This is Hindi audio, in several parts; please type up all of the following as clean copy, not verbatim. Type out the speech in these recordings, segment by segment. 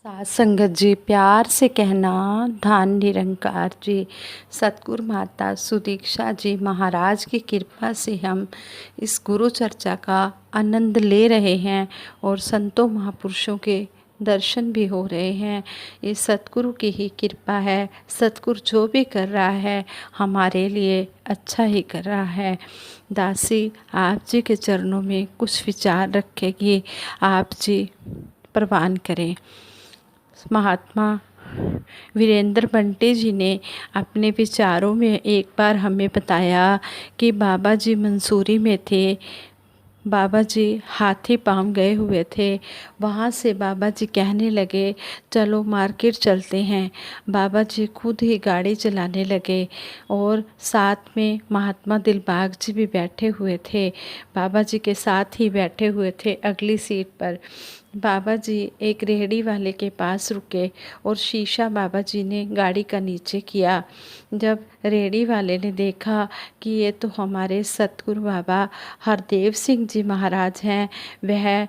साथ संगत जी, प्यार से कहना धान निरंकार जी। सतगुरु माता सुदीक्षा जी महाराज की कृपा से हम इस गुरु चर्चा का आनंद ले रहे हैं और संतों महापुरुषों के दर्शन भी हो रहे हैं। ये सतगुरु की ही कृपा है। सतगुरु जो भी कर रहा है हमारे लिए अच्छा ही कर रहा है। दासी आप जी के चरणों में कुछ विचार रखेगी, आप जी प्रवान करें। महात्मा वीरेंद्र बंटी जी ने अपने विचारों में एक बार हमें बताया कि बाबा जी मंसूरी में थे। बाबा जी हाथी पाँव गए हुए थे। वहाँ से बाबा जी कहने लगे चलो मार्केट चलते हैं। बाबा जी खुद ही गाड़ी चलाने लगे और साथ में महात्मा दिलबाग जी भी बैठे हुए थे। बाबा जी के साथ ही बैठे हुए थे अगली सीट पर। बाबा जी एक रेहड़ी वाले के पास रुके और शीशा बाबा जी ने गाड़ी का नीचे किया। जब रेहड़ी वाले ने देखा कि ये तो हमारे सतगुरु बाबा हरदेव सिंह जी महाराज हैं, वह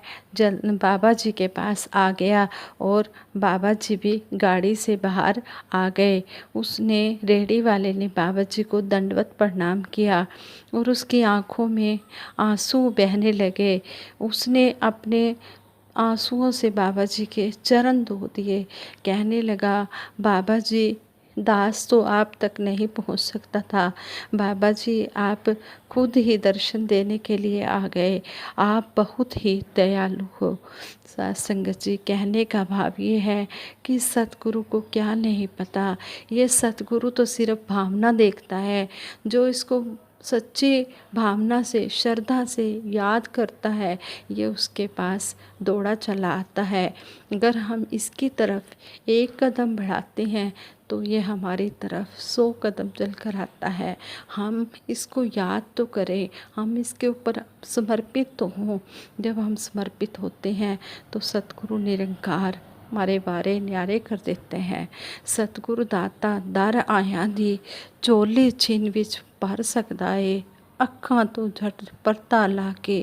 बाबा जी के पास आ गया और बाबा जी भी गाड़ी से बाहर आ गए। उसने रेहड़ी वाले ने बाबा जी को दंडवत प्रणाम किया और उसकी आंखों में आंसू बहने लगे। उसने अपने आंसुओं से बाबा जी के चरण धो दिए। कहने लगा बाबा जी, दास तो आप तक नहीं पहुंच सकता था। बाबा जी आप खुद ही दर्शन देने के लिए आ गए। आप बहुत ही दयालु हो। साथ संगत जी, कहने का भाव ये है कि सतगुरु को क्या नहीं पता। ये सतगुरु तो सिर्फ भावना देखता है। जो इसको सच्ची भावना से श्रद्धा से याद करता है, ये उसके पास दौड़ा चला आता है। अगर हम इसकी तरफ एक कदम बढ़ाते हैं तो ये हमारी तरफ 100 कदम चल कर आता है। हम इसको याद तो करें, हम इसके ऊपर समर्पित तो हों। जब हम समर्पित होते हैं तो सतगुरु निरंकार हमारे बारे न्यारे कर देते हैं। सतगुरु दाता दर आया दी चोली छिन विच भर सकदा ਏ ਅੱਖਾਂ ਤੋਂ झट परता ला के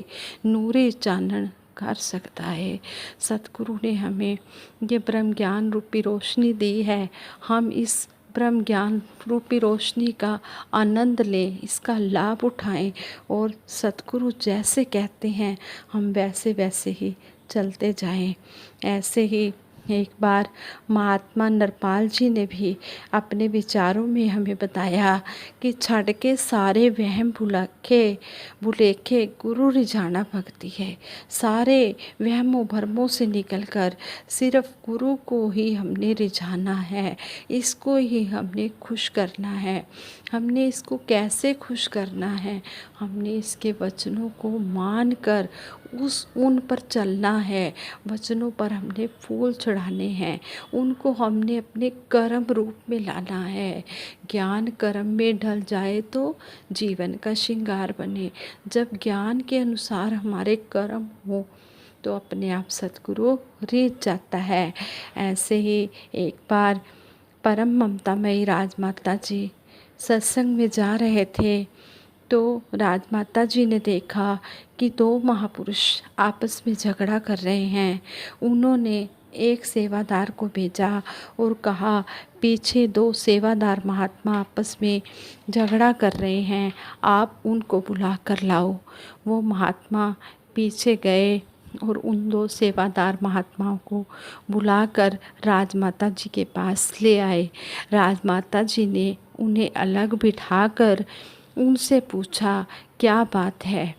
नूरे चानन कर सकता है। सतगुरु ने हमें ये ब्रह्म ज्ञान रूपी रोशनी दी है। हम इस ब्रह्म ज्ञान रूपी रोशनी का आनंद लें, इसका लाभ उठाएं और सतगुरु जैसे कहते हैं हम वैसे वैसे ही चलते जाएं। ऐसे ही एक बार महात्मा नरपाल जी ने भी अपने विचारों में हमें बताया कि छड़ के सारे वहम भुलेखे गुरु रिझाना भक्ति है। सारे वहमों भरमों से निकलकर सिर्फ गुरु को ही हमने रिझाना है। इसको ही हमने खुश करना है। हमने इसको कैसे खुश करना है? हमने इसके वचनों को मान कर उन पर चलना है। वचनों पर हमने फूल चढ़ाने हैं। उनको हमने अपने कर्म रूप में लाना है। ज्ञान कर्म में ढल जाए तो जीवन का श्रृंगार बने। जब ज्ञान के अनुसार हमारे कर्म हो तो अपने आप सतगुरु रीझ जाता है। ऐसे ही एक बार परम ममतामयी राजमाता जी सत्संग में जा रहे थे तो राजमाता जी ने देखा कि 2 महापुरुष आपस में झगड़ा कर रहे हैं। उन्होंने एक सेवादार को भेजा और कहा पीछे 2 सेवादार महात्मा आपस में झगड़ा कर रहे हैं, आप उनको बुला कर लाओ। वो महात्मा पीछे गए और उन 2 सेवादार महात्माओं को बुलाकर राजमाता जी के पास ले आए। राजमाता जी ने उन्हें अलग बिठाकर उनसे पूछा क्या बात है।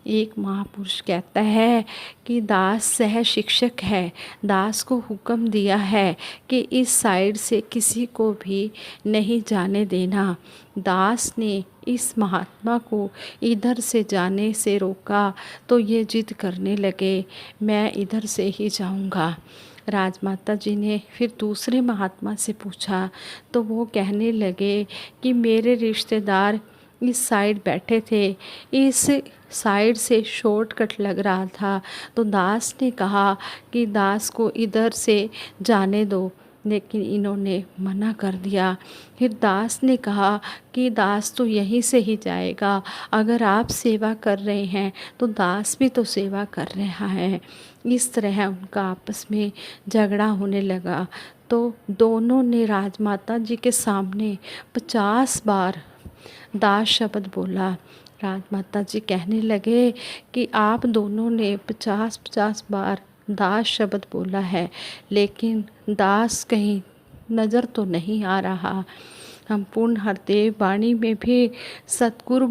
एक महापुरुष कहता है कि दास सह शिक्षक है। दास को हुक्म दिया है कि इस साइड से किसी को भी नहीं जाने देना। दास ने इस महात्मा को इधर से जाने से रोका तो ये जिद करने लगे मैं इधर से ही जाऊंगा। राजमाता जी ने फिर दूसरे महात्मा से पूछा तो वो कहने लगे कि मेरे रिश्तेदार इस साइड बैठे थे, इस साइड से शॉर्टकट लग रहा था तो दास ने कहा कि दास को इधर से जाने दो। लेकिन इन्होंने मना कर दिया। फिर दास ने कहा कि दास तो यहीं से ही जाएगा, अगर आप सेवा कर रहे हैं तो दास भी तो सेवा कर रहा है। इस तरह उनका आपस में झगड़ा होने लगा। तो दोनों ने राजमाता जी के सामने 50 बार दास शब्द बोला। राजमाता जी कहने लगे कि आप दोनों ने 50-50 बार दास शब्द बोला है, लेकिन दास कहीं नज़र तो नहीं आ रहा। हम पूर्ण हरदेव वाणी में भी सतगुरु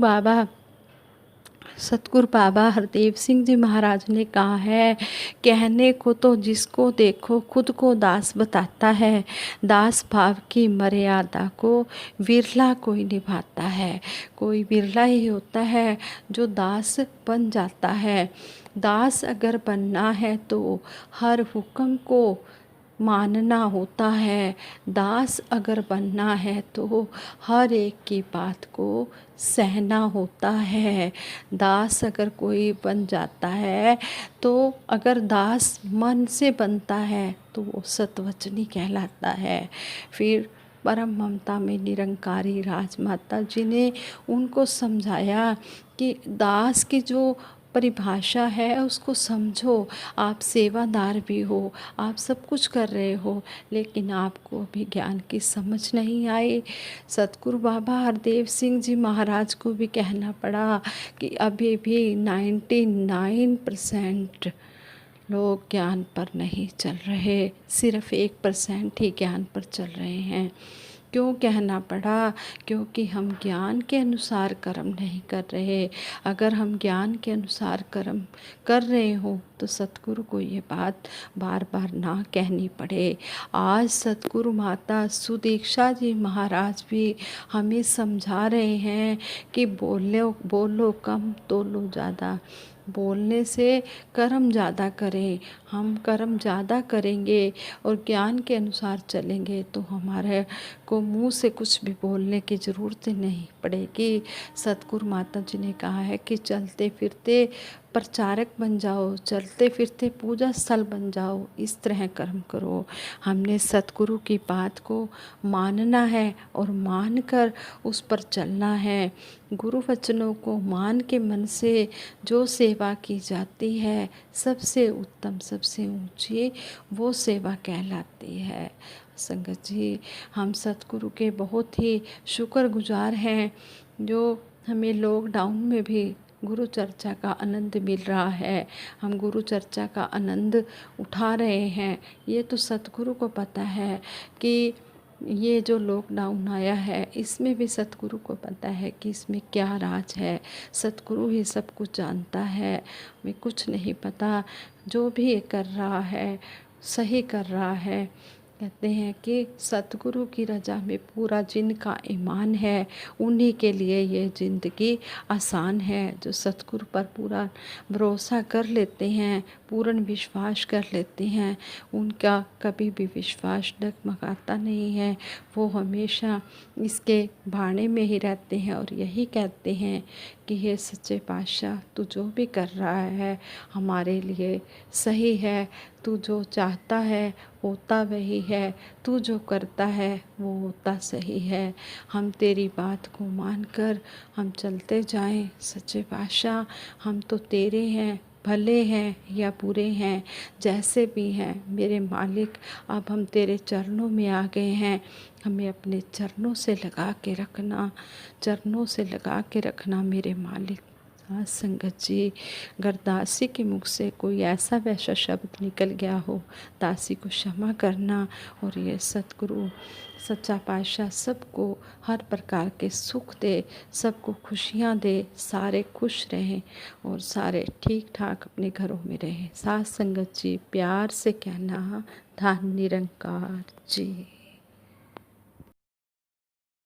बाबा हरदेव सिंह जी महाराज ने कहा है, कहने को तो जिसको देखो खुद को दास बताता है, दास भाव की मर्यादा को विरला कोई निभाता है। कोई विरला ही होता है जो दास बन जाता है। दास अगर बनना है तो हर हुक्म को मानना होता है। दास अगर बनना है तो हर एक की बात को सहना होता है। दास अगर कोई बन जाता है तो अगर दास मन से बनता है तो वो सतवचनी कहलाता है। फिर परम ममता में निरंकारी राजमाता जी ने उनको समझाया कि दास की जो परिभाषा है उसको समझो। आप सेवादार भी हो, आप सब कुछ कर रहे हो, लेकिन आपको अभी ज्ञान की समझ नहीं आई। सतगुरु बाबा हरदेव सिंह जी महाराज को भी कहना पड़ा कि अभी भी 99% लोग ज्ञान पर नहीं चल रहे, सिर्फ 1% ही ज्ञान पर चल रहे हैं। क्यों कहना पड़ा? क्योंकि हम ज्ञान के अनुसार कर्म नहीं कर रहे। अगर हम ज्ञान के अनुसार कर्म कर रहे हो तो सतगुरु को ये बात बार बार ना कहनी पड़े। आज सतगुरु माता सुदीक्षा जी महाराज भी हमें समझा रहे हैं कि बोलो कम तोलो ज़्यादा। बोलने से कर्म ज़्यादा करें। हम कर्म ज़्यादा करेंगे और ज्ञान के अनुसार चलेंगे तो हमारे को मुंह से कुछ भी बोलने की ज़रूरत नहीं पड़ेगी। सतगुरु माता जी ने कहा है कि चलते फिरते प्रचारक बन जाओ, चलते फिरते पूजा स्थल बन जाओ, इस तरह कर्म करो। हमने सतगुरु की बात को मानना है और मानकर उस पर चलना है। गुरु वचनों को मान के मन से जो सेवा की जाती है सबसे उत्तम सबसे ऊंची वो सेवा कहलाती है। संगत जी, हम सतगुरु के बहुत ही शुक्रगुजार हैं जो हमें लॉकडाउन में भी गुरु चर्चा का आनंद मिल रहा है। हम गुरु चर्चा का आनंद उठा रहे हैं। ये तो सतगुरु को पता है कि ये जो लॉकडाउन आया है इसमें भी सतगुरु को पता है कि इसमें क्या राज है। सतगुरु ही सब कुछ जानता है, हमें कुछ नहीं पता। जो भी ये कर रहा है सही कर रहा है। कहते हैं कि सतगुरु की रज़ा में पूरा जिनका ईमान है उन्हीं के लिए ये ज़िंदगी आसान है। जो सतगुरु पर पूरा भरोसा कर लेते हैं, पूर्ण विश्वास कर लेते हैं, उनका कभी भी विश्वास डगमगाता नहीं है। वो हमेशा इसके भाने में ही रहते हैं और यही कहते हैं कि हे सच्चे पातशाह, तू जो भी कर रहा है हमारे लिए सही है। तू जो चाहता है होता वही है, तू जो करता है वो होता सही है। हम तेरी बात को मानकर हम चलते जाएं। सच्चे पातशाह, हम तो तेरे हैं, भले हैं या बुरे हैं, जैसे भी हैं मेरे मालिक, अब हम तेरे चरणों में आ गए हैं। हमें अपने चरणों से लगा के रखना, चरणों से लगा के रखना मेरे मालिक। हाँ संगत जी, अगर दासी के मुख से कोई ऐसा वैसा शब्द निकल गया हो, दासी को क्षमा करना। और ये सतगुरु सच्चा पातशाह सबको हर प्रकार के सुख दे, सबको खुशियाँ दे, सारे खुश रहें और सारे ठीक ठाक अपने घरों में रहें। साथ संगत जी, प्यार से कहना, धन निरंकार जी।